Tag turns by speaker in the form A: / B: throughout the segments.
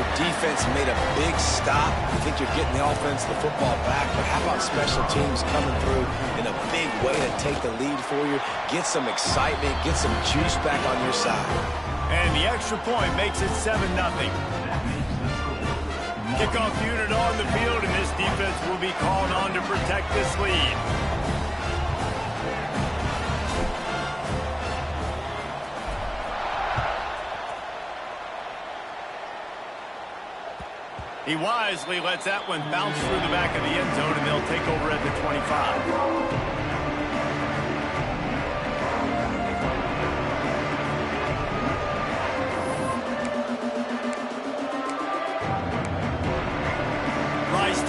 A: their defense made a big stop. You think you're getting the offense the football back, but how about special teams coming through in a big way to take the lead for you, get some excitement, get some juice back on your side.
B: And the extra point makes it 7-0. Kickoff unit on the field, and this defense will be called on to protect this lead. He wisely lets that one bounce through the back of the end zone, and they'll take over at the 25.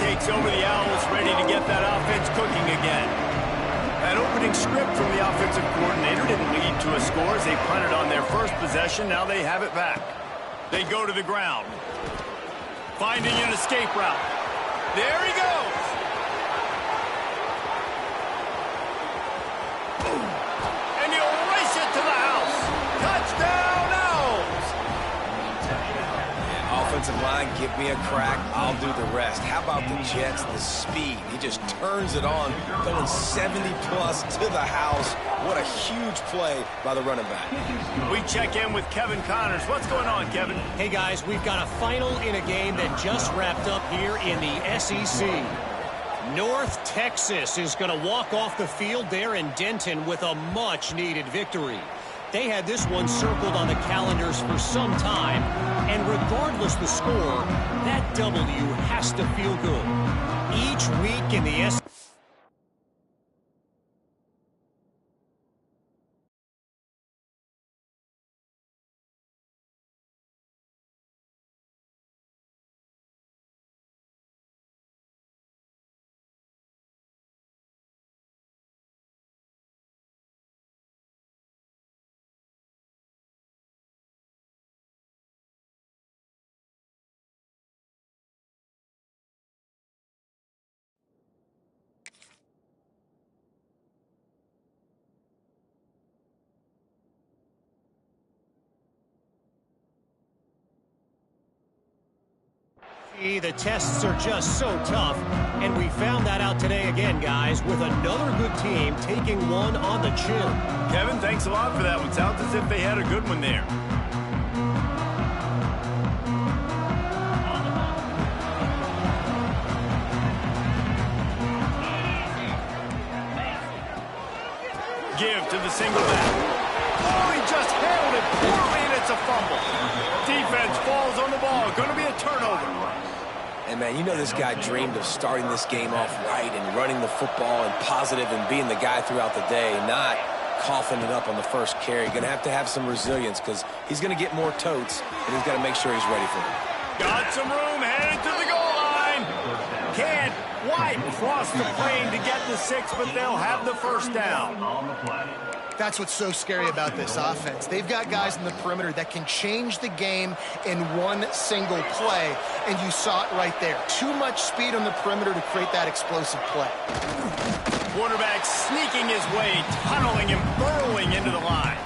B: Takes over the Owls, ready to get that offense cooking again. That opening script from the offensive coordinator didn't lead to a score as they punted on their first possession. Now they have it back. They go to the ground. Finding an escape route. There he goes. And he'll race it to the house. Touchdown, Owls.
A: Offensive line, give me a crack, I'll do the rest. How about the Jets, the speed? He just turns it on, going 70-plus to the house. What a huge play by the running back.
B: We check in with Kevin Connors. What's going on, Kevin?
C: Hey, guys, we've got a final in a game that just wrapped up here in the SEC. North Texas is going to walk off the field there in Denton with a much-needed victory. They had this one circled on the calendars for some time, and regardless the score, that W has to feel good. Each week in the SEC. The tests are just so tough, and we found that out today again, guys, with another good team taking one on the chin.
B: Kevin, thanks a lot for that one. Sounds as if they had a good one there. Give to the single back. Oh, he just handled it poorly, and it's a fumble. Defense falls on the ball. Going to be a turnover.
A: And, man, you know this guy dreamed of starting this game off right and running the football and positive and being the guy throughout the day, not coughing it up on the first carry. Going to have some resilience because he's going to get more totes, and he's got to make sure he's ready for it.
B: Got some room, headed to the goal line. Can't quite cross the plane to get the 6, but they'll have the first down.
D: That's what's so scary about this offense. They've got guys in the perimeter that can change the game in one single play, and you saw it right there. Too much speed on the perimeter to create that explosive play.
B: Quarterback sneaking his way, tunneling and burrowing into the line.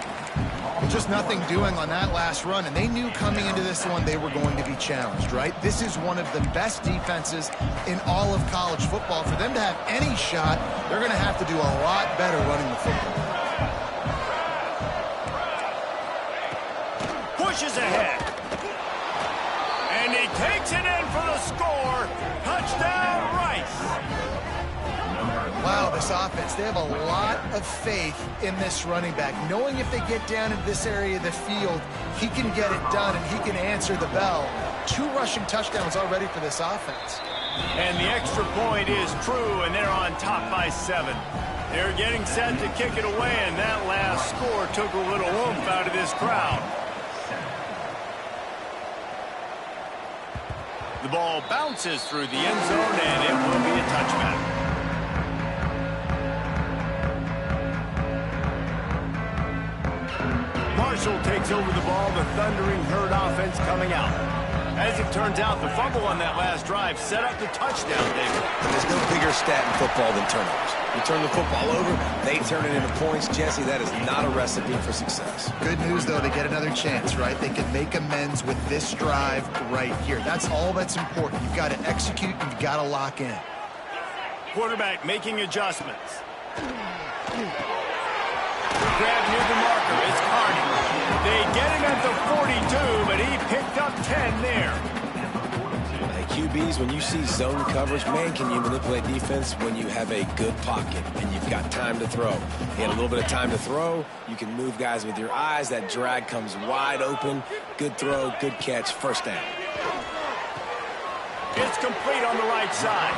D: Just nothing doing on that last run, and they knew coming into this one they were going to be challenged, right? This is one of the best defenses in all of college football. For them to have any shot, they're going to have to do a lot better running the football.
B: Pushes ahead. And he takes it in for the score. Touchdown, Rice.
D: Wow, this offense, they have a lot of faith in this running back, knowing if they get down in this area of the field, he can get it done and he can answer the bell. 2 rushing touchdowns already for this offense.
B: And the extra point is true, and they're on top by 7. They're getting set to kick it away, and that last score took a little oomph out of this crowd. The ball bounces through the end zone, and it will be a touchback. Marshall takes over the ball, the Thundering Herd offense coming out. As it turns out, the fumble on that last drive set up the touchdown, David.
A: And there's no bigger stat in football than turnovers. You turn the football over, they turn it into points. Jesse, that is not a recipe for success.
D: Good news, though, they get another chance, right? They can make amends with this drive right here. That's all that's important. You've got to execute, you've got to lock in.
B: Quarterback making adjustments. Grab near the marker. It's Carney. They get him at the 42, but he picked up 10 there.
A: Hey, QBs, when you see zone coverage, man, can you manipulate defense when you have a good pocket and you've got time to throw? You had a little bit of time to throw. You can move guys with your eyes. That drag comes wide open. Good throw, good catch, first down.
B: It's complete on the right side.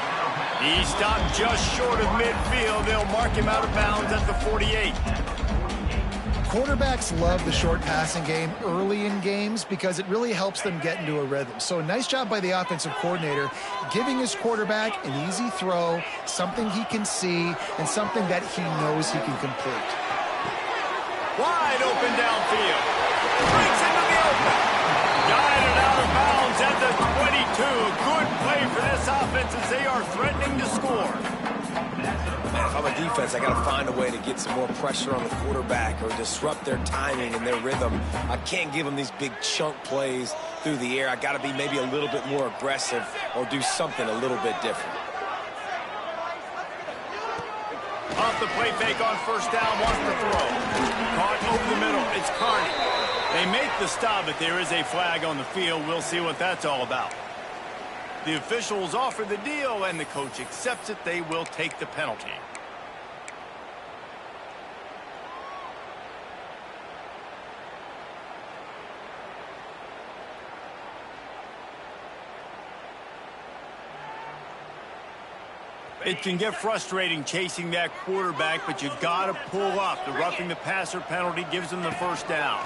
B: He stopped just short of midfield. They'll mark him out of bounds at the 48.
D: Quarterbacks love the short passing game early in games because it really helps them get into a rhythm. So a nice job by the offensive coordinator giving his quarterback an easy throw, something he can see, and something that he knows he can complete.
B: Wide open downfield. Breaks into the open. Guided out of bounds at the 22. Good play for this offense as they are threatening to score.
A: Man, if I'm a defense, I got to find a way to get some more pressure on the quarterback or disrupt their timing and their rhythm. I can't give them these big chunk plays through the air. I got to be maybe a little bit more aggressive or do something a little bit different.
B: Off the play fake on first down, wants to throw. Caught over the middle. It's Carney. They make the stop, but there is a flag on the field. We'll see what that's all about. The officials offer the deal, and the coach accepts it. They will take the penalty. It can get frustrating chasing that quarterback, but you got to pull up. The roughing the passer penalty gives them the first down.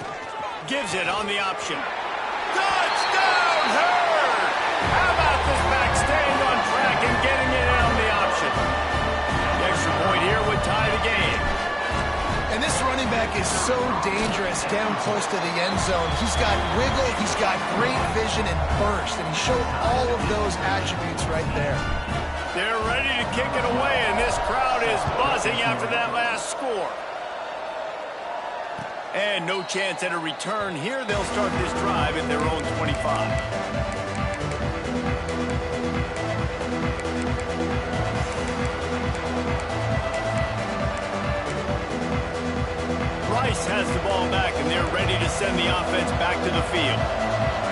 B: Gives it on the option. Touchdown, Hurd! How about this back staying on track and getting it in on the option? The extra point here would tie the game.
D: And this running back is so dangerous down close to the end zone. He's got wiggle, he's got great vision and burst, and he showed all of those attributes right there.
B: They're ready to kick it away, and this crowd is buzzing after that last score. And no chance at a return here. They'll start this drive at their own 25. Rice has the ball back, and they're ready to send the offense back to the field.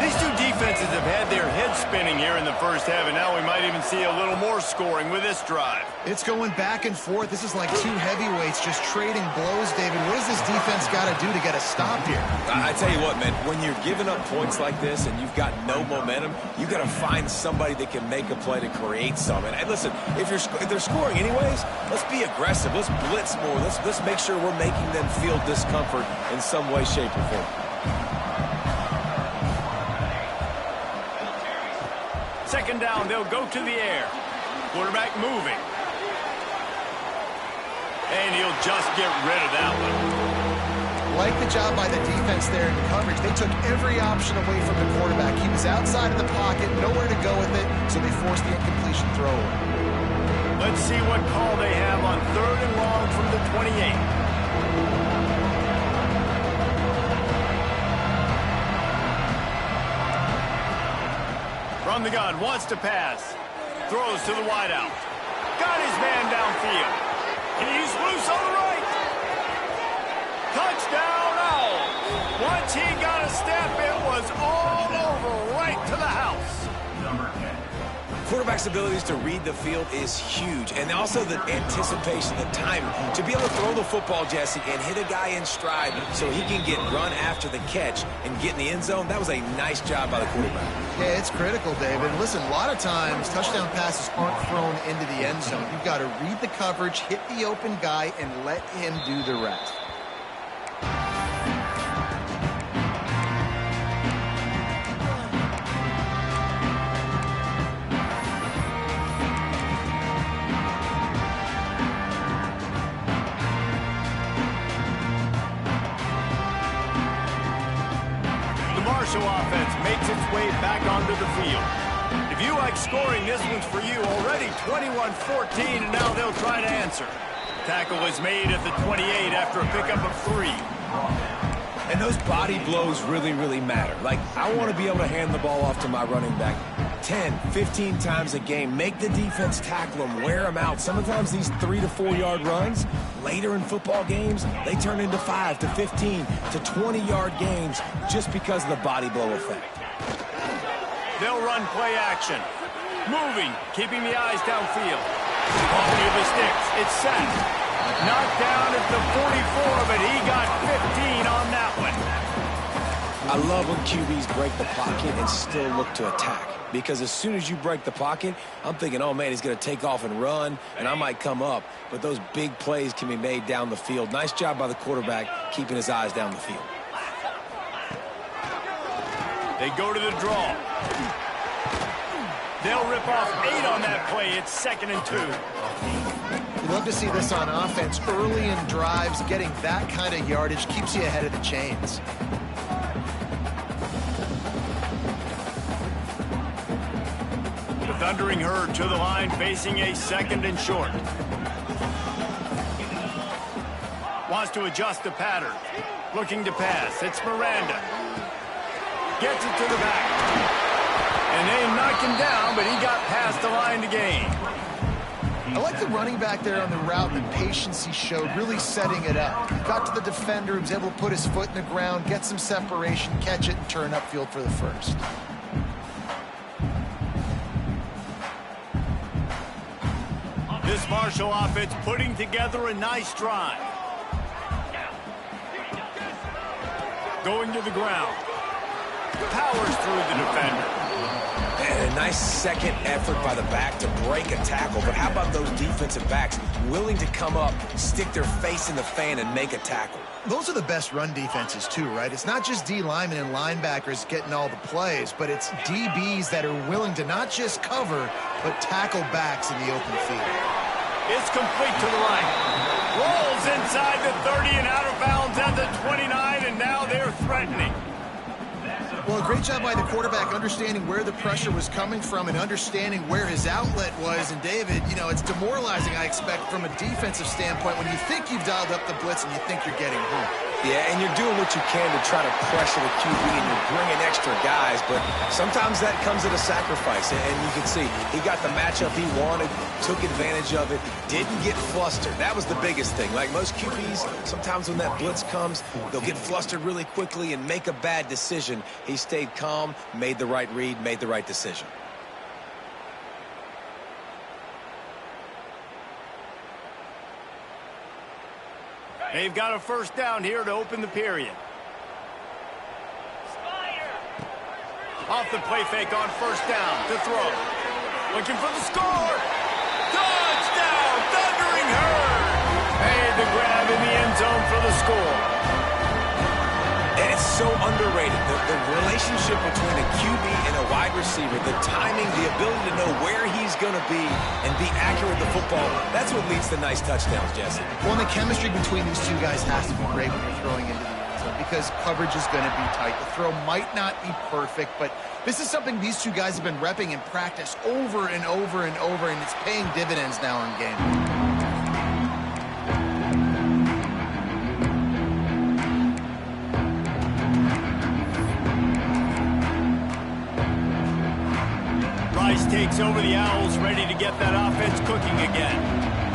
B: These two defenses have had their heads spinning here in the first half, and now we might even see a little more scoring with this drive.
D: It's going back and forth. This is like two heavyweights just trading blows, David. What does this defense got to do to get a stop here?
A: I tell you what, man, when you're giving up points like this and you've got no momentum, you got to find somebody that can make a play to create some. And listen, if they're scoring anyways, let's be aggressive. Let's blitz more. Let's make sure we're making them feel discomfort in some way, shape, or form.
B: Second down, they'll go to the air. Quarterback moving. And he'll just get rid of that one.
D: Like the job by the defense there in the coverage. They took every option away from the quarterback. He was outside of the pocket, nowhere to go with it, so they forced the incompletion throw.
B: Let's see what call they have on 3rd and long from the 28. From the gun, wants to pass. Throws to the wideout. Got his man downfield. He's loose on the right. Touchdown, Owls. Once he got a step, it was all over right to the house.
A: Quarterback's abilities to read the field is huge, and also the anticipation, the timing. To be able to throw the football, Jesse, and hit a guy in stride so he can get run after the catch and get in the end zone, that was a nice job by the quarterback.
D: Yeah, it's critical, David. Listen, a lot of times touchdown passes aren't thrown into the end zone. You've got to read the coverage, hit the open guy, and let him do the rest.
B: Offense makes its way back onto the field. If you like scoring, this one's for you. Already 21-14, and now they'll try to answer. Tackle is made at the 28 after a pickup of 3.
A: And those body blows really, really matter. Like, I want to be able to hand the ball off to my running back 10, 15 times a game. Make the defense tackle them, wear them out. Sometimes these 3 to 4 yard runs, later in football games, they turn into 5 to 15 to 20 yard gains just because of the body blow effect.
B: They'll run play action. Moving, keeping the eyes downfield. Off near the sticks. It's set. Knocked down at the 44, but he got 15 on that one.
A: I love when QBs break the pocket and still look to attack. Because as soon as you break the pocket, I'm thinking, oh, man, he's going to take off and run, and I might come up. But those big plays can be made down the field. Nice job by the quarterback keeping his eyes down the field.
B: They go to the draw. They'll rip off 8 on that play. It's 2nd and 2.
D: You love to see this on offense. Early in drives, getting that kind of yardage keeps you ahead of the chains.
B: The Thundering Herd to the line, facing a 2nd and short. Wants to adjust the pattern. Looking to pass. It's Miranda. Gets it to the back. And they knocked him down, but he got past the line to gain.
D: I like the running back there on the route and the patience he showed, really setting it up. Got to the defender, was able to put his foot in the ground, get some separation, catch it, and turn upfield for the first.
B: This Marshall offense putting together a nice drive. Going to the ground. Powers through the defender.
A: And a nice second effort by the back to break a tackle. But how about those defensive backs willing to come up, stick their face in the fan, and make a tackle?
D: Those are the best run defenses, too, right? It's not just D linemen and linebackers getting all the plays, but it's DBs that are willing to not just cover, but tackle backs in the open field.
B: It's complete to the right. Rolls inside the 30 and out of bounds at the 29, and now they're threatening.
D: Well, a great job by the quarterback understanding where the pressure was coming from and understanding where his outlet was. And, David, you know, it's demoralizing, I expect, from a defensive standpoint when you think you've dialed up the blitz and you think you're getting home.
A: Yeah, and you're doing what you can to try to pressure the QB, and you're bringing extra guys, but sometimes that comes at a sacrifice. And you can see he got the matchup he wanted, took advantage of it, didn't get flustered. That was the biggest thing. Like most QBs, sometimes when that blitz comes, they'll get flustered really quickly and make a bad decision. He stayed calm, made the right read, made the right decision.
B: They've got a first down here to open the period. Off the play fake on first down to throw. Looking for the score. Touchdown, Thundering Herd. Made the grab in the end zone for the score.
A: And it's so underrated. The relationship between a QB and a wide receiver, the timing, the ability to know where he's going to be and be accurate with the football, that's what leads to nice touchdowns, Jesse.
D: Well, and the chemistry between these two guys has to be great when you're throwing into the end zone because coverage is going to be tight. The throw might not be perfect, but this is something these two guys have been repping in practice over and over and over, and it's paying dividends now in game.
B: Rice takes over the Owls, ready to get that offense cooking again.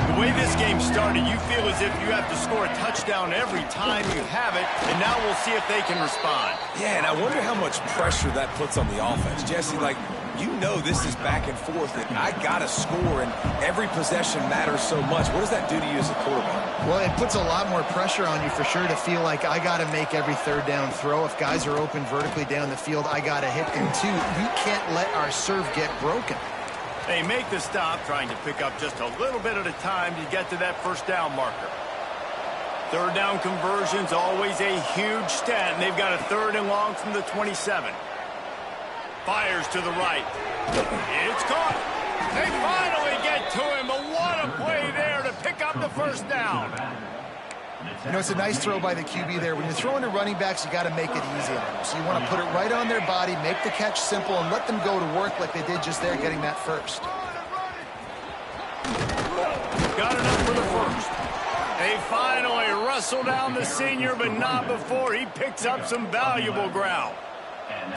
B: The way this game started, you feel as if you have to score a touchdown every time you have it, and now we'll see if they can respond.
A: Yeah, and I wonder how much pressure that puts on the offense. Jesse, like, you know this is back and forth, and I got to score, and every possession matters so much. What does that do to you as a quarterback?
D: Well, it puts a lot more pressure on you for sure to feel like I got to make every third down throw. If guys are open vertically down the field, I got to hit them too. We can't let our serve get broken.
B: They make the stop, trying to pick up just a little bit at a time to get to that first down marker. Third down conversion's always a huge stat, and they've got a 3rd and long from the 27. Fires to the right. It's caught. They finally get to him, but what a play there to pick up the first down.
D: You know, it's a nice throw by the QB there. When you're throwing to running backs, you got to make it easy on them. So you want to put it right on their body, make the catch simple, and let them go to work like they did just there, getting that first.
B: Got enough for the first. They finally wrestle down the senior, but not before he picks up some valuable ground.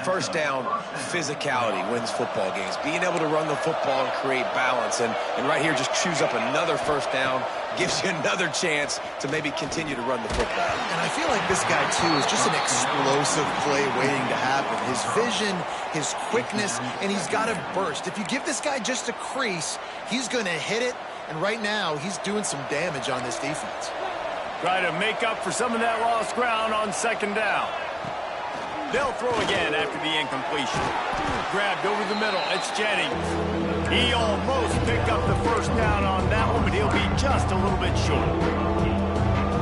A: First down, physicality wins football games. Being able to run the football and create balance. And right here, just chews up another first down, gives you another chance to maybe continue to run the football.
D: And I feel like this guy, too, is just an explosive play waiting to happen. His vision, his quickness, and he's got a burst. If you give this guy just a crease, he's going to hit it. And right now, he's doing some damage on this defense.
B: Try to make up for some of that lost ground on second down. They'll throw again after the incompletion. Grabbed over the middle. It's Jennings. He almost picked up the first down on that one, but he'll be just a little bit short.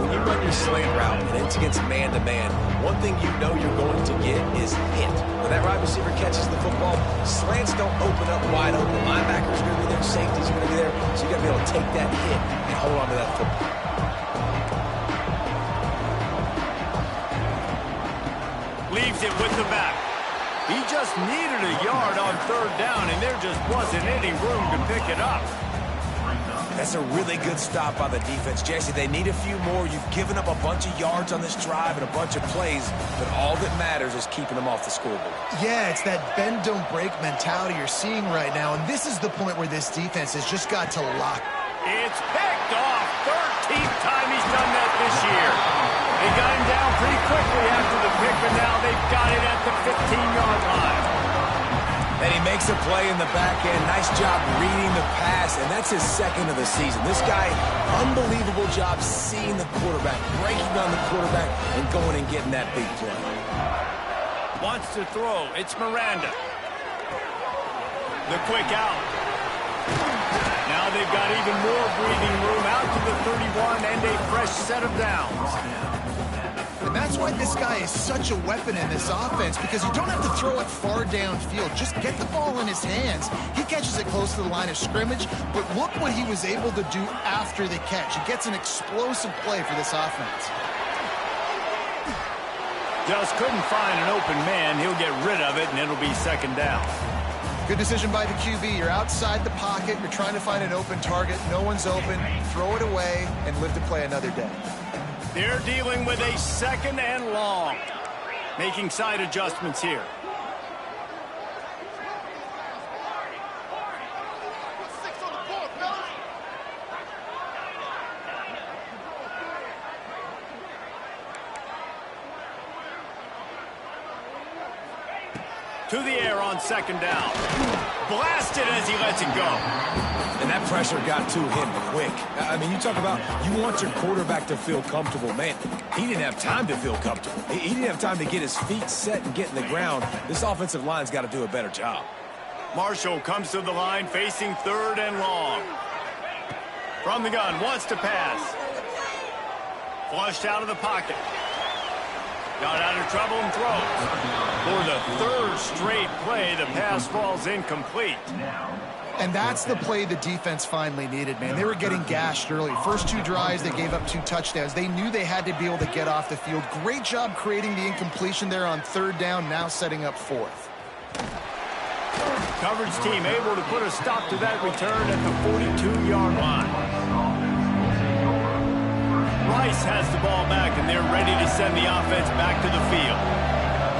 A: When you run your slant route and it's against man-to-man, one thing you know you're going to get is hit. When that wide receiver catches the football, slants don't open up wide open. Linebackers are going to be there, safeties are going to be there, so you got to be able to take that hit and hold on to that football.
B: Leaves it with the back. He just needed a yard on third down, and there just wasn't any room to pick it up.
A: That's a really good stop by the defense. Jesse, they need a few more. You've given up a bunch of yards on this drive and a bunch of plays, but all that matters is keeping them off the scoreboard.
D: Yeah, it's that bend, don't break mentality you're seeing right now, and this is the point where this defense has just got to lock.
B: It's picked off. 13th time he's done that this year. They got him down pretty quickly after the pick, but now they've got it at the 15-yard line.
A: And he makes a play in the back end. Nice job reading the pass, and that's his second of the season. This guy, unbelievable job seeing the quarterback, breaking on the quarterback, and going and getting that big play.
B: Wants to throw. It's Miranda. The quick out. Now they've got even more breathing room out to the 31 and a fresh set of downs.
D: And that's why this guy is such a weapon in this offense, because you don't have to throw it far downfield. Just get the ball in his hands. He catches it close to the line of scrimmage, but look what he was able to do after the catch. He gets an explosive play for this offense.
B: Just couldn't find an open man. He'll get rid of it, and it'll be second down.
D: Good decision by the QB. You're outside the pocket. You're trying to find an open target. No one's open. Throw it away and live to play another day.
B: They're dealing with a second and long. Making side adjustments here. To the air on second down. Blasted as he lets it go.
A: And that pressure got to him quick. I mean, you talk about you want your quarterback to feel comfortable. Man, he didn't have time to feel comfortable. He didn't have time to get his feet set and get in the ground. This offensive line's got to do a better job.
B: Marshall comes to the line facing third and long. From the gun, wants to pass. Flushed out of the pocket. Got out of trouble and throws. For the third straight play, the pass falls incomplete.
D: And that's the play the defense finally needed, man. They were getting gashed early. First two drives, they gave up 2 touchdowns. They knew they had to be able to get off the field. Great job creating the incompletion there on third down, now setting up fourth.
B: Coverage team able to put a stop to that return at the 42-yard line. Rice has the ball back, and they're ready to send the offense back to the field.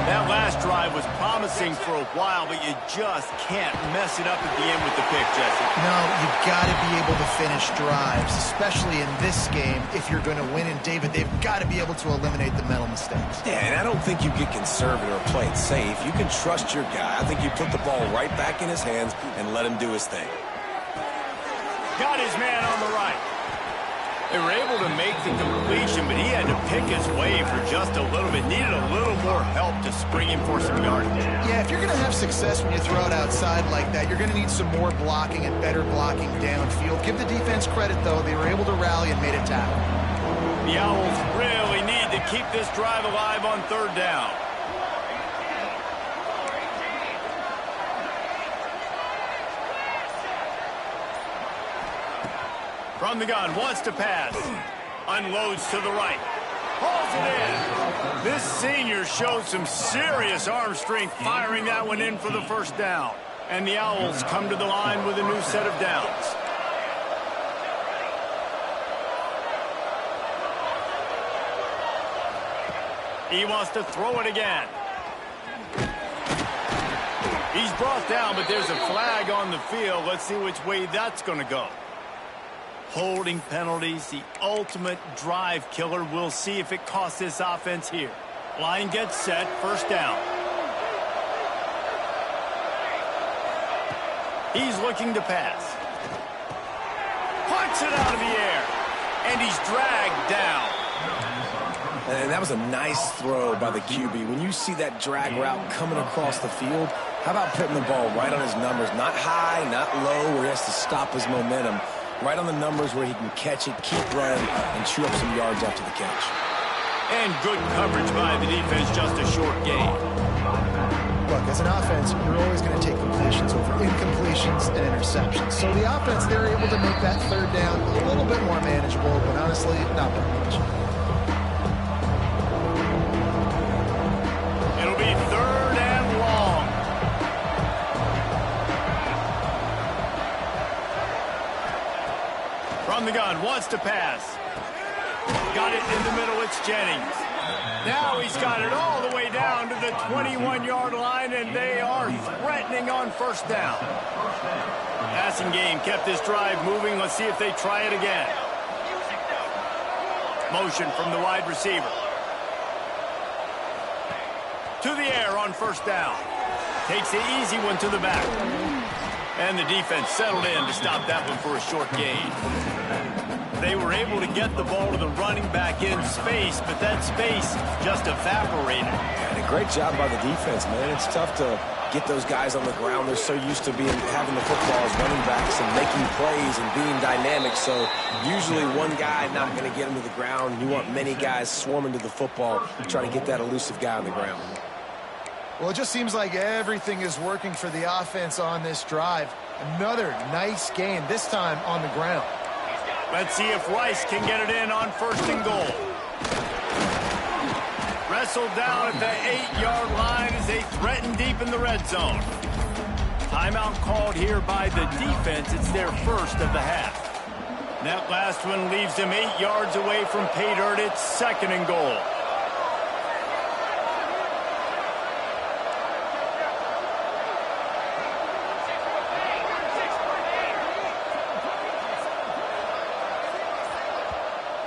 B: That last drive was promising for a while, but you just can't mess it up at the end with the pick, Jesse.
D: No, you've got to be able to finish drives, especially in this game. If you're going to win, and David, they've got to be able to eliminate the mental mistakes.
A: Yeah, and I don't think you get conservative or play it safe. You can trust your guy. I think you put the ball right back in his hands and let him do his thing.
B: Got his man on the right. They were able to make the completion, but he had to pick his way for just a little bit. Needed a little more help to spring him for some yardage.
D: Yeah, if you're going to have success when you throw it outside like that, you're going to need some more blocking and better blocking downfield. Give the defense credit, though. They were able to rally and made a tackle.
B: The Owls really need to keep this drive alive on third down. From the gun, wants to pass. Unloads to the right. Hauls it in. This senior showed some serious arm strength firing that one in for the first down. And the Owls come to the line with a new set of downs. He wants to throw it again. He's brought down, but there's a flag on the field. Let's see which way that's going to go. Holding penalties, the ultimate drive killer. We'll see if it costs this offense here. Line gets set, first down. He's looking to pass. Punts it out of the air, and he's dragged down.
A: And that was a nice throw by the QB. When you see that drag route coming across the field, how about putting the ball right on his numbers? Not high, not low, where he has to stop his momentum. Right on the numbers where he can catch it, keep running, and chew up some yards after the catch.
B: And good coverage by the defense, just a short gain.
D: Look, as an offense, you're always going to take completions over incompletions and interceptions. So the offense, they're able to make that third down a little bit more manageable, but honestly, not that much.
B: It'll be third and long. From the gun, wants to pass. Got it in the middle, it's Jennings. Now he's got it all the way down to the 21-yard line, and they are threatening on first down. Passing game kept this drive moving. Let's see if they try it again. Motion from the wide receiver. To the air on first down. Takes the easy one to the back. And the defense settled in to stop that one for a short gain. They were able to get the ball to the running back in space, but that space just evaporated.
A: And a great job by the defense, man. It's tough to get those guys on the ground. They're so used to having the football as running backs and making plays and being dynamic. So usually one guy not going to get him to the ground. You want many guys swarming to the football to try to get that elusive guy on the ground.
D: Well, it just seems like everything is working for the offense on this drive. Another nice game, this time on the ground.
B: Let's see if Rice can get it in on first and goal. Wrestled down at the 8-yard line as they threaten deep in the red zone. Timeout called here by the defense. It's their first of the half. That last one leaves them 8 yards away from pay dirt. It's second and goal.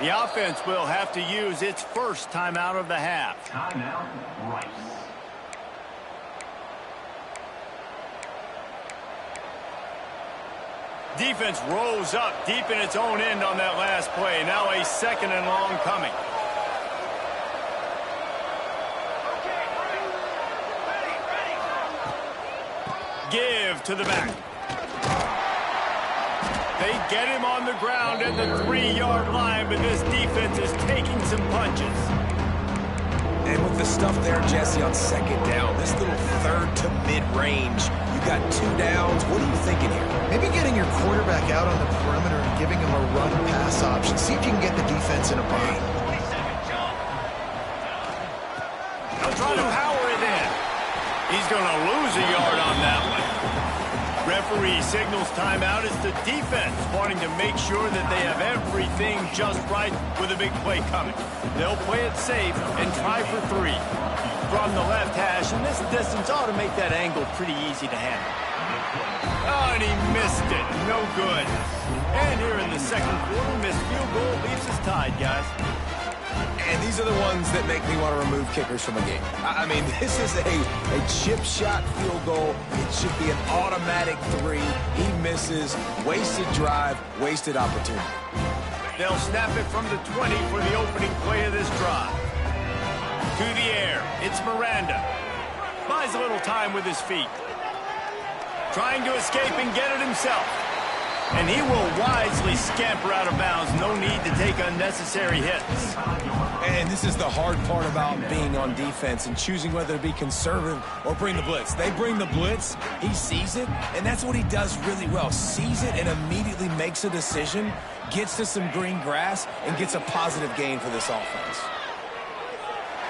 B: The offense will have to use its first timeout of the half.
E: Timeout, Rice.
B: Defense rose up deep in its own end on that last play. Now a second and long coming. Give to the back. They get him on the ground at the 3-yard line, but this defense is taking some punches.
A: And with the stuff there, Jesse, on second down, this little third to mid-range, you got 2 downs. What are you thinking here?
D: Maybe getting your quarterback out on the perimeter and giving him a run-pass option. See if you can get the defense in a bind.
B: They'll try to power it in. He's going to lose a yard on that one. Referee signals timeout. It's the defense wanting to make sure that they have everything just right with a big play coming. They'll play it safe and try for 3. From the left hash, and this distance ought to make that angle pretty easy to handle. Oh, and he missed it. No good. And here in the second quarter, missed field goal leaves us tied, guys.
A: And these are the ones that make me want to remove kickers from a game. I mean, this is a chip shot field goal. It should be an automatic 3. He misses. Wasted drive, wasted opportunity.
B: They'll snap it from the 20 for the opening play of this drive. To the air, it's Miranda. Buys a little time with his feet. Trying to escape and get it himself. And he will wisely scamper out of bounds. No need to take unnecessary hits.
A: And this is the hard part about being on defense and choosing whether to be conservative or bring the blitz. They bring the blitz, he sees it, and that's what he does really well. Sees it and immediately makes a decision, gets to some green grass, and gets a positive gain for this offense.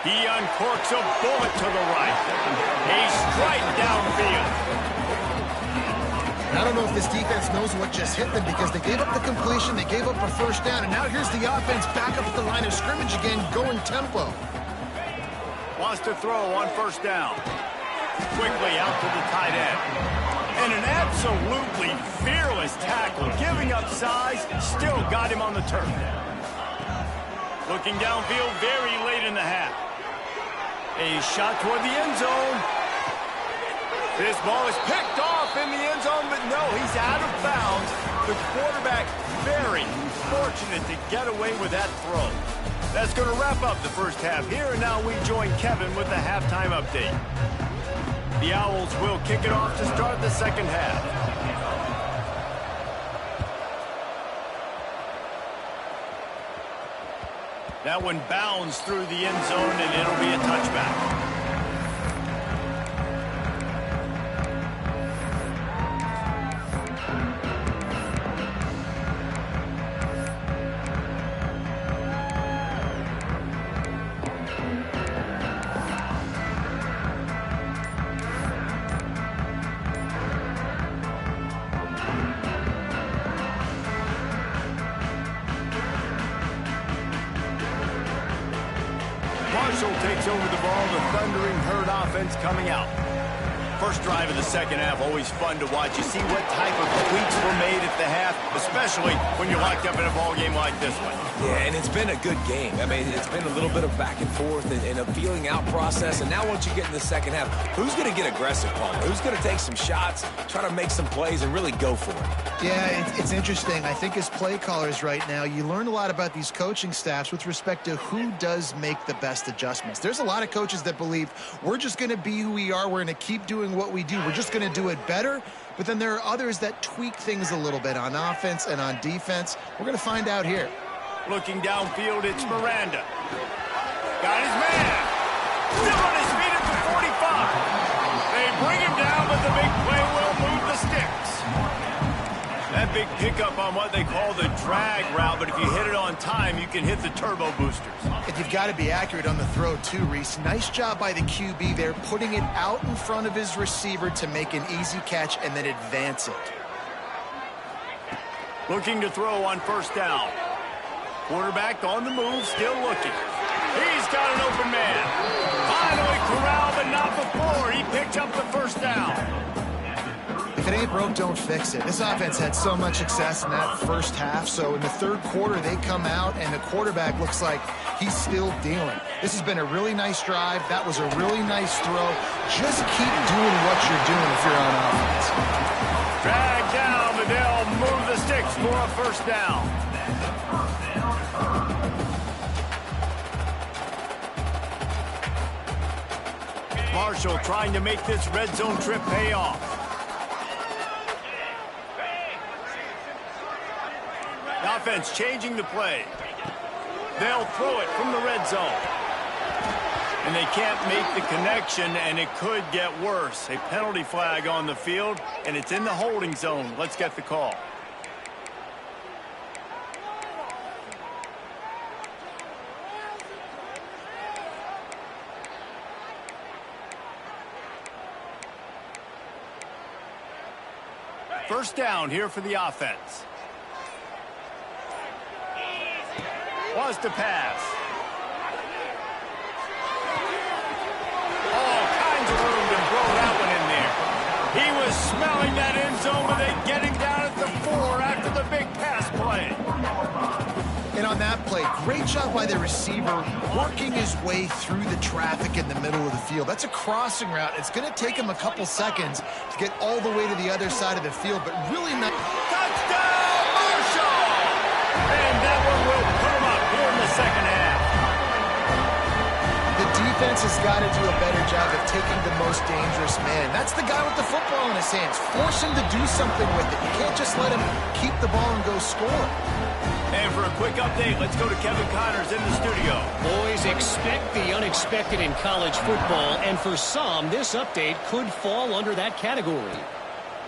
B: He uncorks a bullet to the right. A strike downfield.
D: I don't know if this defense knows what just hit them because they gave up the completion, they gave up a first down, and now here's the offense back up at the line of scrimmage again, going tempo.
B: Wants to throw on first down. Quickly out to the tight end. And an absolutely fearless tackle, giving up size, still got him on the turf. Looking downfield very late in the half. A shot toward the end zone. This ball is picked off in the end zone, but no, he's out of bounds. The quarterback very fortunate to get away with that throw. That's going to wrap up the first half here, and now we join Kevin with the halftime update. The Owls will kick it off to start the second half. That one bounds through the end zone, and it'll be a touchback. Takes over the ball, the Thundering Herd offense coming out. First drive of the second half, always fun to watch. You see what type of tweaks were made at the half, especially when you're locked up in a ball game like this one.
A: Yeah, and it's been a good game. I mean, it's been a little bit of back and forth and a feeling out process. And now once you get in the second half, who's going to get aggressive, Paul? Who's going to take some shots, try to make some plays, and really go for it?
D: Yeah, it's interesting. I think as play callers right now, you learn a lot about these coaching staffs with respect to who does make the best adjustments. There's a lot of coaches that believe we're just going to be who we are. We're going to keep doing what we do. We're just going to do it better. But then there are others that tweak things a little bit on offense and on defense. We're going to find out here.
B: Looking downfield, it's Miranda. Got his man. Still on his feet at the 45. They bring him down, but the big play will move the sticks. That big pickup on what they call the drag route, but if you hit it on time, you can hit the turbo boosters.
D: And you've got to be accurate on the throw too, Reese. Nice job by the QB there, putting it out in front of his receiver to make an easy catch and then advance it.
B: Looking to throw on first down. Quarterback on the move, still looking. He's got an open man. Finally corralled, but not before. He picked up the first down.
D: If it ain't broke, don't fix it. This offense had so much success in that first half, so in the third quarter, they come out, and the quarterback looks like he's still dealing. This has been a really nice drive. That was a really nice throw. Just keep doing what you're doing if you're on offense.
B: Drag down, but they'll move the sticks for a first down. Marshall trying to make this red zone trip pay off. The offense changing the play. They'll throw it from the red zone. And they can't make the connection, and it could get worse. A penalty flag on the field, and it's in the holding zone. Let's get the call. First down here for the offense. Wants to pass. All kinds of room to throw that one in there. He was smelling that end zone, but they get him down at the 4 after the big pass play.
D: And on that play, great job by the receiver working his way through the traffic in the middle of the field. That's a crossing route. It's going to take him a couple seconds to get all the way to the other side of the field, but really not.
B: Touchdown, Marshall! And that one will put him up here in the second half.
D: The defense defense has got to do a better job of taking the most dangerous man. That's the guy with the football in his hands. Force him to do something with it. You can't just let him keep the ball and go score.
B: And for a quick update, let's go to Kevin Connors in the studio.
C: Boys, expect the unexpected in college football, and for some, this update could fall under that category.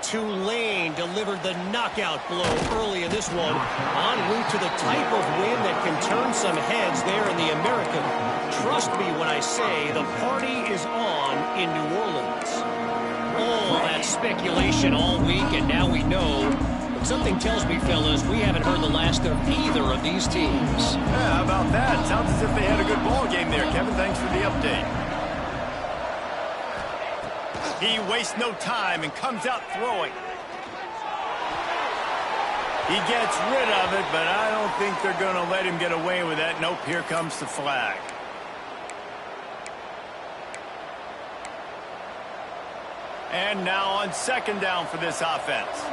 C: Tulane delivered the knockout blow early in this one, en route to the type of win that can turn some heads there in the American. Trust me when I say the party is on in New Orleans. All that speculation all week, and now we know. But something tells me, fellas, we haven't heard the last of either of these teams.
B: Yeah, how about that? Sounds as if they had a good ball game there. Kevin, thanks for the update. He wastes no time and comes out throwing. He gets rid of it, but I don't think they're going to let him get away with that. Nope, here comes the flag. And now on second down for this offense.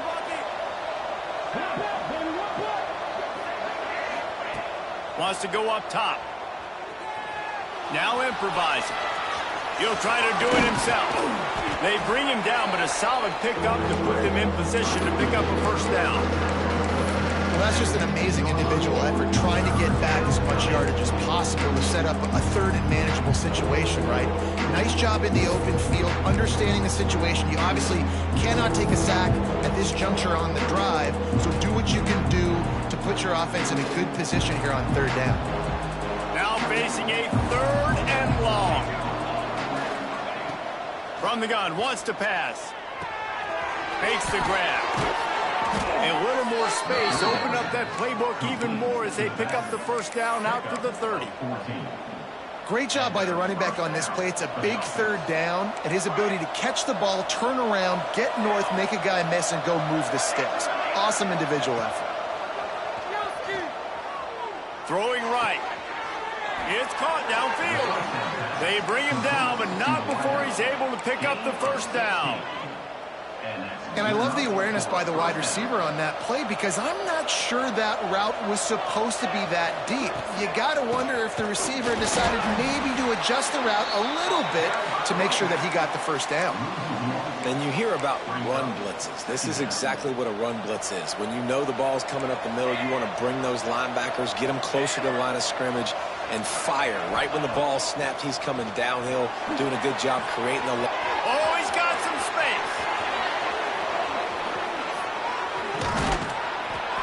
B: Wants to go up top. Now improvising. He'll try to do it himself. They bring him down, but a solid pickup to put them in position to pick up a first down.
D: Well, that's just an amazing individual effort, trying to get back as much yardage as possible to set up a third and manageable situation, right? Nice job in the open field, understanding the situation. You obviously cannot take a sack at this juncture on the drive, so do what you can do to put your offense in a good position here on third down.
B: Now facing a third and long. From the gun, wants to pass. Fakes the grab. A little more space, open up that playbook even more as they pick up the first down out to the 30.
D: Great job by the running back on this play. It's a big third down, and his ability to catch the ball, turn around, get north, make a guy miss, and go move the sticks. Awesome individual effort.
B: Throwing right. It's caught downfield. They bring him down, but not before he's able to pick up the first down.
D: And I love the awareness by the wide receiver on that play, because I'm not sure that route was supposed to be that deep. You got to wonder if the receiver decided maybe to adjust the route a little bit to make sure that he got the first down.
A: And you hear about run blitzes. This is exactly what a run blitz is. When you know the ball's coming up the middle, you want to bring those linebackers, get them closer to the line of scrimmage, and fire. Right when the ball snapped, he's coming downhill, doing a good job creating the...
B: Oh, he's got some space.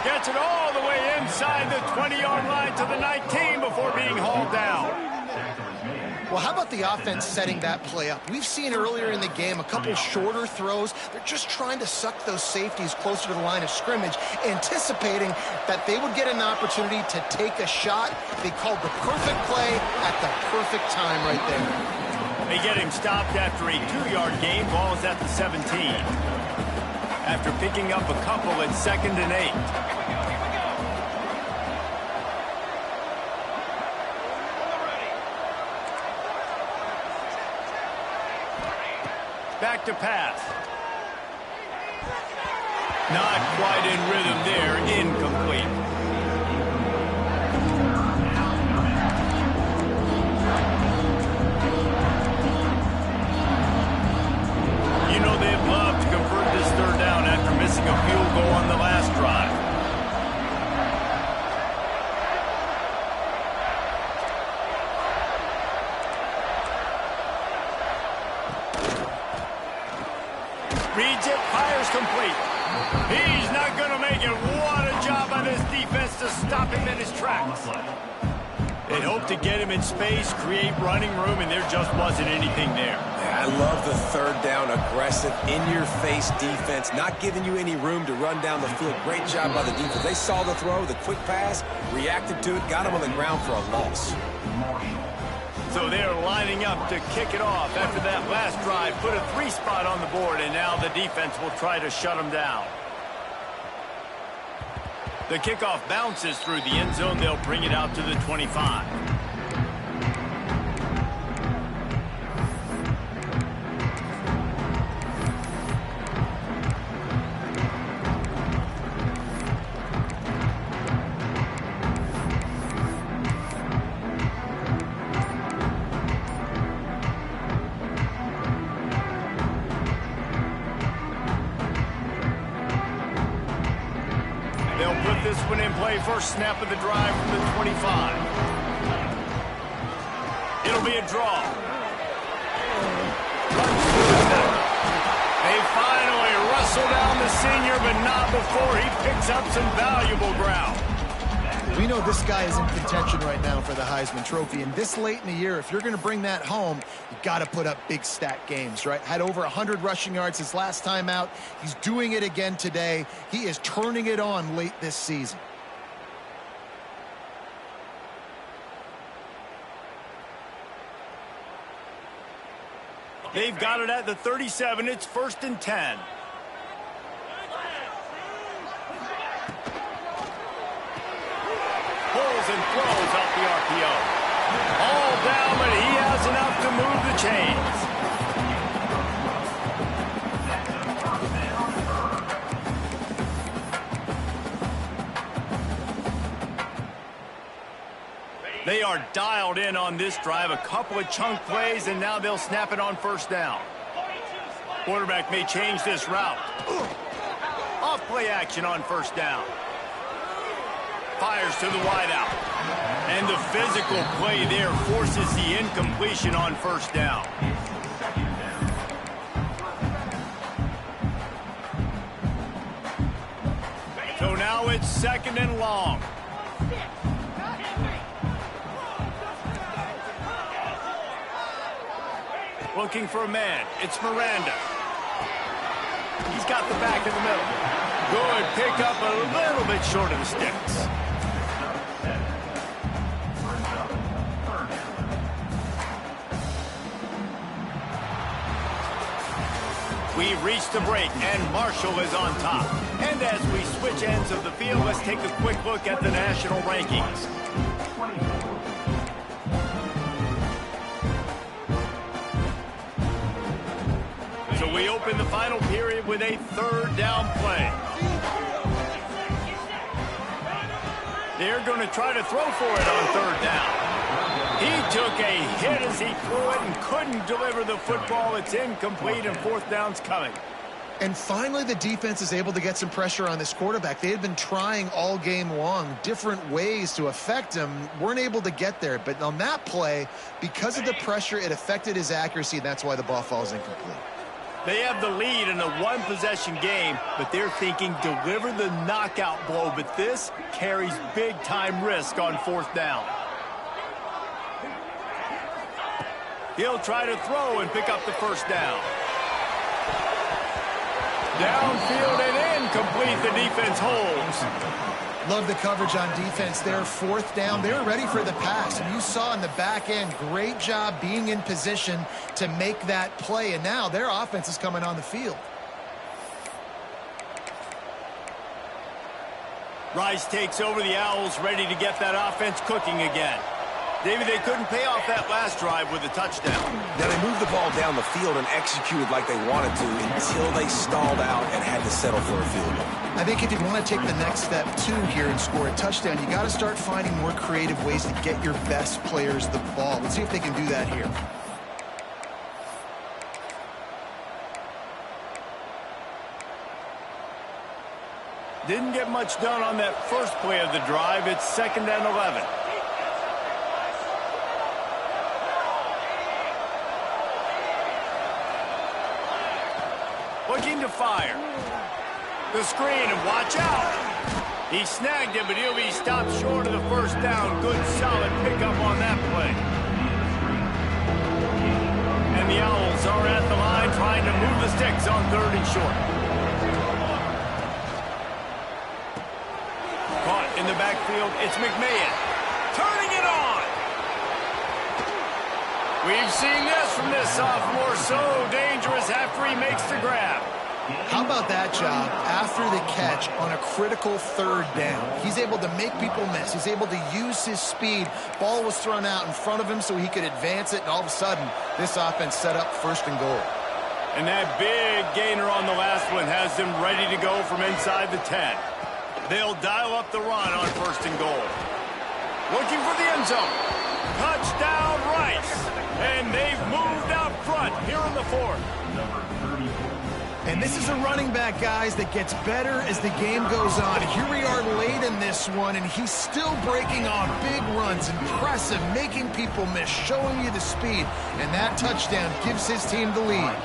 B: Gets it all the way inside the 20-yard line to the 19 before being hauled down.
D: Well, how about the offense setting that play up? We've seen earlier in the game a couple shorter throws. They're just trying to suck those safeties closer to the line of scrimmage, anticipating that they would get an opportunity to take a shot. They called the perfect play at the perfect time right there.
B: They get him stopped after a 2-yard gain. Ball is at the 17. After picking up a couple at 2nd and 8. Back to pass. Not quite in rhythm there. Incomplete. You know they'd love to convert this third down after missing a field goal on the last drive. Reads it, fires complete. He's not going to make it. What a job by this defense to stop him in his tracks. They'd hoped to get him in space, create running room, and there just wasn't anything there.
A: Yeah, I love the third down, aggressive, in-your-face defense, not giving you any room to run down the field. Great job by the defense. They saw the throw, the quick pass, reacted to it, got him on the ground for a loss.
B: So they're lining up to kick it off after that last drive. Put a 3 spot on the board, and now the defense will try to shut them down. The kickoff bounces through the end zone. They'll bring it out to the 25. They'll put this one in play. First snap of the drive from the 25. It'll be a draw. They finally wrestle down the senior, but not before he picks up some valuable ground.
D: We know this guy is in contention right now for the Heisman Trophy, and this late in the year, if you're going to bring that home, you got to put up big stat games, right? Had over 100 rushing yards his last time out. He's doing it again today. He is turning it on late this season.
B: They've got it at the 37. It's 1st and 10. Pulls and throws out the RPO. All down, but he has enough to move the chains. They are dialed in on this drive. A couple of chunk plays, and now they'll snap it on 1st down. Quarterback may change this route. Off play action on 1st down. Fires to the wideout. And the physical play there forces the incompletion on 1st down. So now it's 2nd and long. Looking for a man. It's Miranda. He's got the back in the middle. Good pick up, a little bit short of the sticks. We've reached the break, and Marshall is on top. And as we switch ends of the field, let's take a quick look at the national rankings. So we open the final period with a 3rd down play. They're going to try to throw for it on 3rd down. He took a hit as he threw it and couldn't deliver the football. It's incomplete, and 4th down's coming.
D: And finally, the defense is able to get some pressure on this quarterback. They had been trying all game long different ways to affect him. Weren't able to get there. But on that play, because of the pressure, it affected his accuracy, and that's why the ball falls incomplete.
B: They have the lead in a one-possession game, but they're thinking deliver the knockout blow. But this carries big-time risk on 4th down. He'll try to throw and pick up the 1st down. Downfield and incomplete. The defense holds.
D: Love the coverage on defense there. 4th down. They were ready for the pass. And you saw in the back end, great job being in position to make that play. And now their offense is coming on the field.
B: Rice takes over the Owls, ready to get that offense cooking again. David, they couldn't pay off that last drive with a touchdown.
A: Now, they moved the ball down the field and executed like they wanted to until they stalled out and had to settle for a field goal.
D: I think if you want to take the next step, too, here and score a touchdown, you got to start finding more creative ways to get your best players the ball. Let's see if they can do that here.
B: Didn't get much done on that first play of the drive. It's 2nd and 11. Looking to fire. The screen, and watch out. He snagged it, but he'll be stopped short of the 1st down. Good, solid pickup on that play. And the Owls are at the line trying to move the sticks on 3rd and short. Caught in the backfield, it's McMahon. Turning it on. We've seen this from this sophomore. So dangerous after he makes the grab.
D: How about that job after the catch on a critical 3rd down? He's able to make people miss. He's able to use his speed. Ball was thrown out in front of him so he could advance it, and all of a sudden, this offense set up 1st and goal.
B: And that big gainer on the last one has them ready to go from inside the 10. They'll dial up the run on 1st and goal. Looking for the end zone. Touchdown, Rice. And they've moved out front here in the 4th.
D: And this is a running back, guys, that gets better as the game goes on. Here we are late in this one, and he's still breaking off big runs. Impressive, making people miss, showing you the speed. And that touchdown gives his team the lead.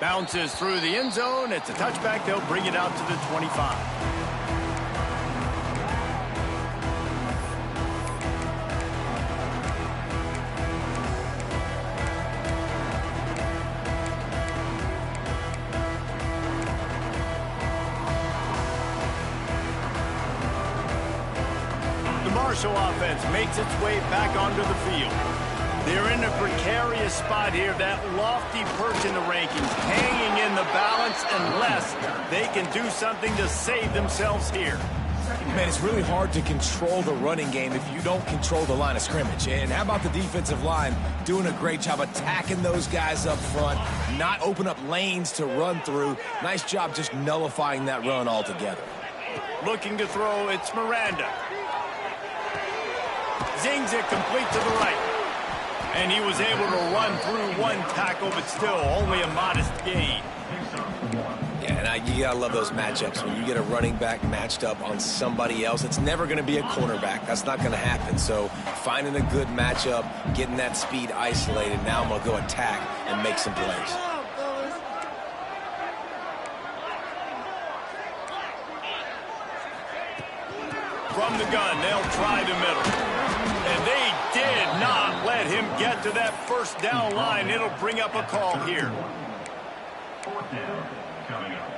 B: Bounces through the end zone. It's a touchback. They'll bring it out to the 25. Marshall offense makes its way back onto the field. They're in a precarious spot here, that lofty perch in the rankings, hanging in the balance unless they can do something to save themselves here.
A: Man, it's really hard to control the running game if you don't control the line of scrimmage. And how about the defensive line doing a great job attacking those guys up front, not open up lanes to run through. Nice job just nullifying that run altogether.
B: Looking to throw, it's Miranda. Zings it complete to the right. And he was able to run through one tackle, but still only a modest gain.
A: Yeah, and you got to love those matchups. When you get a running back matched up on somebody else, it's never going to be a cornerback. That's not going to happen. So finding a good matchup, getting that speed isolated, now I'm going to go attack and make some plays.
B: From the gun, they'll try the middle. And they did not let him get to that first down line. It'll bring up a call here.
E: Fourth down coming up.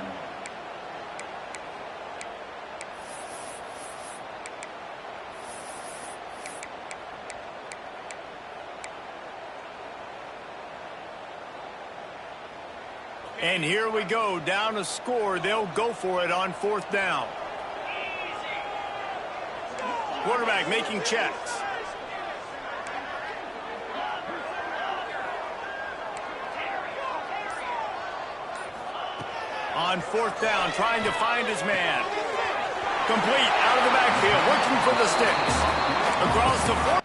B: And here we go, down a score. They'll go for it on fourth down. Quarterback making checks. On fourth down, trying to find his man. Complete, out of the backfield, looking for the sticks. Across the fourth.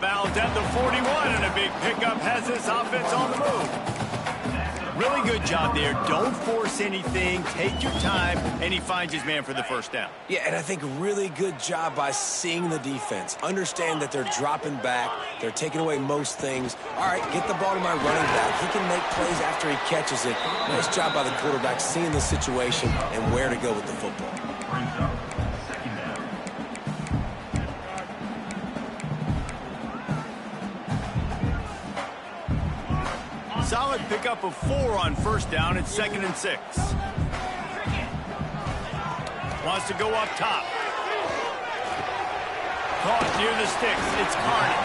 B: Fouled at the 41, and a big pickup has this offense on the move. Really good job there. Don't force anything. Take your time, and he finds his man for the first down.
A: Yeah, and I think really good job by seeing the defense. Understand that they're dropping back. They're taking away most things. All right, get the ball to my running back. He can make plays after he catches it. Nice job by the quarterback seeing the situation and where to go with the football.
B: Solid pickup of 4 on first down. It's 2nd and 6. Wants to go up top. Caught near the sticks. It's Carney.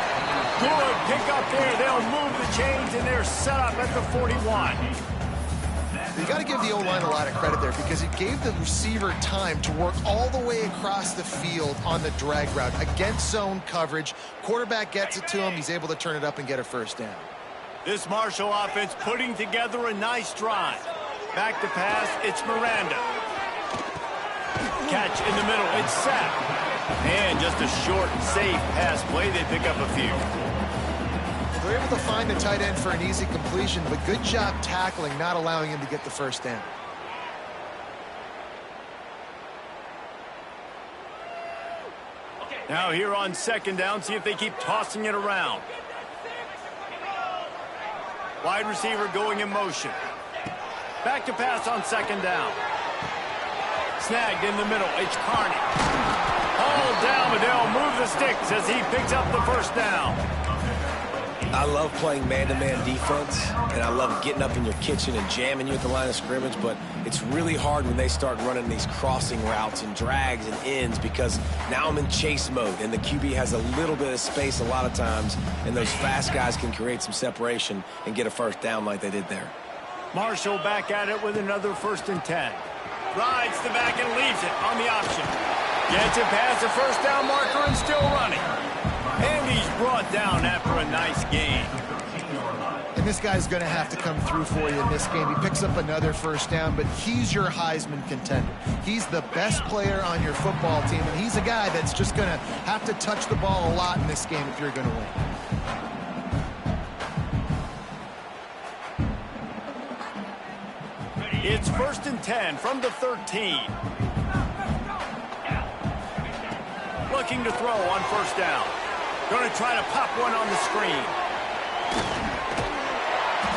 B: Good pickup there. They'll move the chains, and they're set up at the 41.
D: You got to give the O-line a lot of credit there because it gave the receiver time to work all the way across the field on the drag route against zone coverage. Quarterback gets it to him. He's able to turn it up and get a first down.
B: This Marshall offense putting together a nice drive. Back to pass, it's Miranda. Catch in the middle, it's set. And just a short, safe pass play. They pick up a few.
D: They're able to find the tight end for an easy completion, but good job tackling, not allowing him to get the first down.
B: Now here on 2nd down, see if they keep tossing it around. Wide receiver going in motion. Back to pass on 2nd down. Snagged in the middle. It's Carney. Hauled down, but they'll move the sticks as he picks up the first down.
A: I love playing man-to-man defense, and I love getting up in your kitchen and jamming you at the line of scrimmage, but it's really hard when they start running these crossing routes and drags and ends because now I'm in chase mode, and the QB has a little bit of space a lot of times, and those fast guys can create some separation and get a first down like they did there.
B: Marshall back at it with another 1st and 10. Rides the back and leaves it on the option. Gets it past the first down marker and still running. And he's brought down after a nice gain.
D: And this guy's going to have to come through for you in this game. He picks up another first down, but he's your Heisman contender. He's the best player on your football team, and he's a guy that's just going to have to touch the ball a lot in this game if you're going to win.
B: It's 1st and 10 from the 13. Looking to throw on first down. Going to try to pop one on the screen.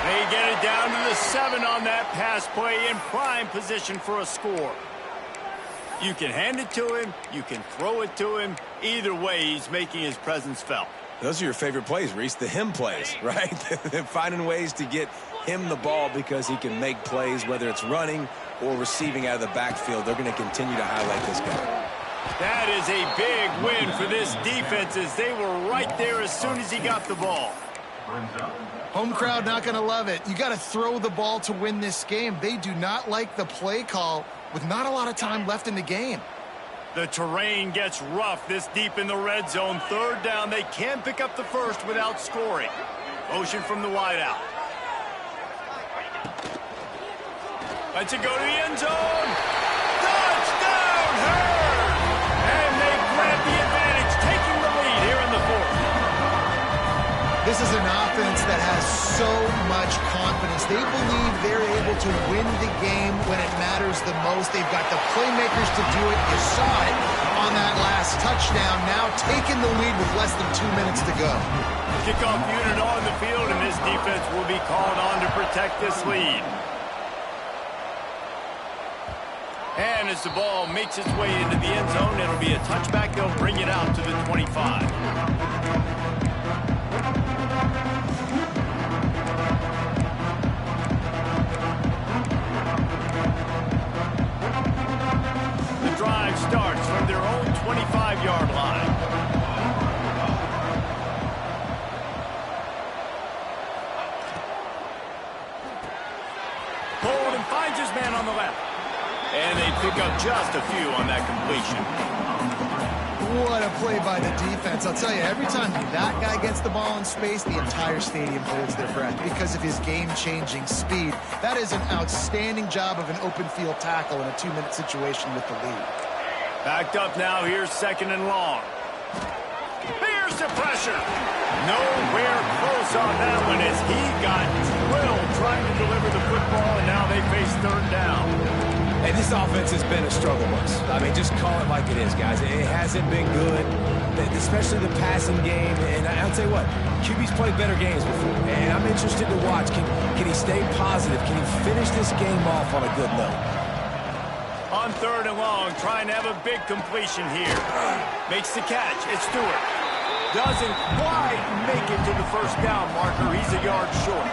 B: They get it down to the 7 on that pass play in prime position for a score. You can hand it to him. You can throw it to him. Either way, he's making his presence felt.
A: Those are your favorite plays, Reese, the him plays, right? Finding ways to get him the ball because he can make plays, whether it's running or receiving out of the backfield. They're going to continue to highlight this guy.
B: That is a big win for this defense as they were right there as soon as he got the ball.
D: Home crowd not going to love it. You got to throw the ball to win this game. They do not like the play call with not a lot of time left in the game.
B: The terrain gets rough this deep in the red zone. 3rd down. They can pick up the first without scoring. Motion from the wideout. Lets it go to the end zone. Touchdown, Hurd! And they grab the advantage, taking the lead here in the 4th.
D: This is an offense that has so much confidence. They believe they're able to win the game when it matters the most. They've got the playmakers to do it. You saw it on that last touchdown. Now taking the lead with less than 2 minutes to go.
B: Kickoff unit on the field, and this defense will be called on to protect this lead. And as the ball makes its way into the end zone, it'll be a touchback. They'll bring it out to the 25. The drive starts from their own 25-yard line. Hold and finds his man on the left. And they pick up just a few on that completion.
D: What a play by the defense. I'll tell you, every time that guy gets the ball in space, the entire stadium holds their breath because of his game-changing speed. That is an outstanding job of an open field tackle in a 2-minute situation with the lead.
B: Backed up now. Here's 2nd and long. Here's the pressure. Nowhere close on that one as he got drilled trying to deliver the football, and now they face 3rd down.
A: And this offense has been a struggle bus. I mean, just call it like it is, guys. It hasn't been good, especially the passing game. And I'll tell you what, QB's played better games before. And I'm interested to watch. Can he stay positive? Can he finish this game off on a good note?
B: On 3rd and long, trying to have a big completion here. Makes the catch. It's Stewart. Doesn't quite make it to the first down marker. He's a yard short.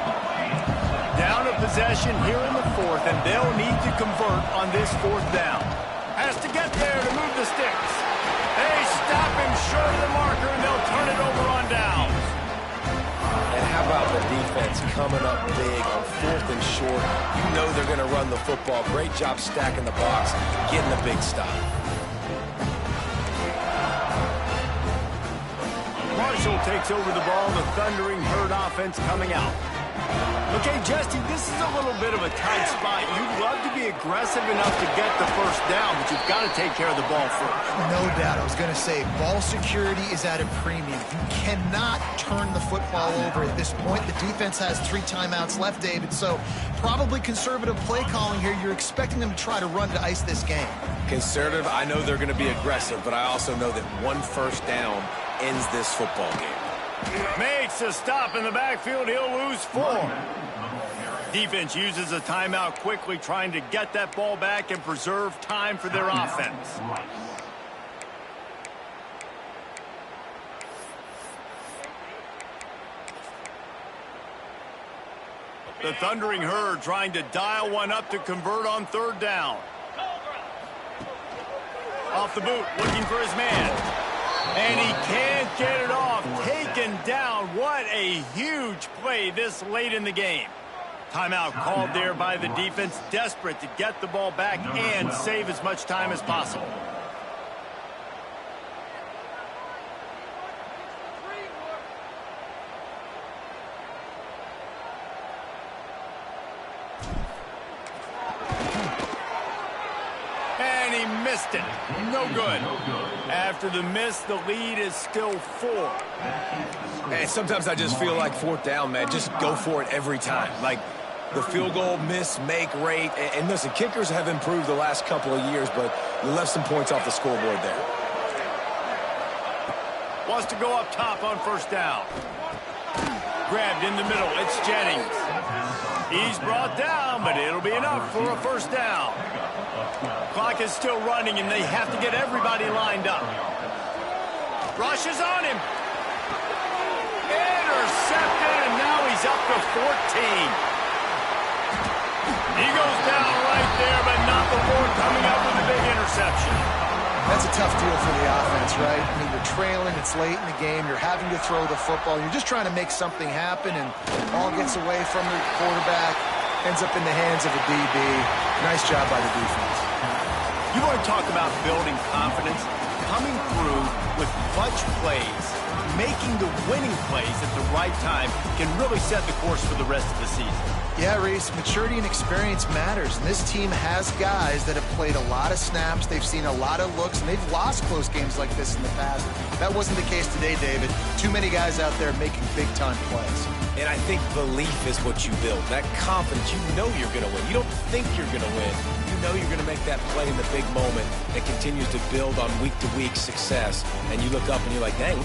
B: Down a possession here in the 4th, and they'll need to convert on this 4th down. Has to get there to move the sticks. They stop him short of the marker, and they'll turn it over on downs.
A: And how about the defense coming up big on 4th and short? You know they're going to run the football. Great job stacking the box, getting a big stop.
B: Marshall takes over the ball. The Thundering Herd offense coming out. Okay, Justin, this is a little bit of a tight spot. You'd love to be aggressive enough to get the first down, but you've got to take care of the ball first.
D: No doubt. I was going to say, ball security is at a premium. You cannot turn the football over at this point. The defense has 3 timeouts left, David, so probably conservative play calling here. You're expecting them to try to run to ice this game.
A: Conservative, I know they're going to be aggressive, but I also know that 1 first down ends this football game.
B: Makes a stop in the backfield. He'll lose 4. Defense uses a timeout quickly, trying to get that ball back and preserve time for their offense. The Thundering Herd trying to dial one up to convert on 3rd down. Off the boot, looking for his man. And he can't get it off. Taken down. What a huge play this late in the game. Timeout called there by the defense, desperate to get the ball back and save as much time as possible. And he missed it. No good. After the miss, the lead is still 4.
A: And sometimes I just feel like fourth down, man. Just go for it every time. Like the field goal miss, make rate. And listen, kickers have improved the last couple of years, but you left some points off the scoreboard there.
B: Wants to go up top on first down. Grabbed in the middle. It's Jennings. He's brought down, but it'll be enough for a first down. Clock is still running, and they have to get everybody lined up. Rush is on him. Intercepted, and now he's up to 14. He goes down right there, but not before coming up with a big interception.
D: That's a tough deal for the offense, right? I mean, you're trailing, it's late in the game, you're having to throw the football, you're just trying to make something happen, and the ball gets away from the quarterback, ends up in the hands of a DB. Nice job by the defense.
B: You want to talk about building confidence? Coming through with clutch plays, making the winning plays at the right time can really set the course for the rest of the season.
D: Yeah, Reese, maturity and experience matters, and this team has guys that have played a lot of snaps, they've seen a lot of looks, and they've lost close games like this in the past. That wasn't the case today, David. Too many guys out there making big-time plays.
A: And I think belief is what you build. That confidence, you know you're going to win. You don't think you're going to win. You know you're going to make that play in the big moment that continues to build on week-to-week success. And you look up and you're like, dang,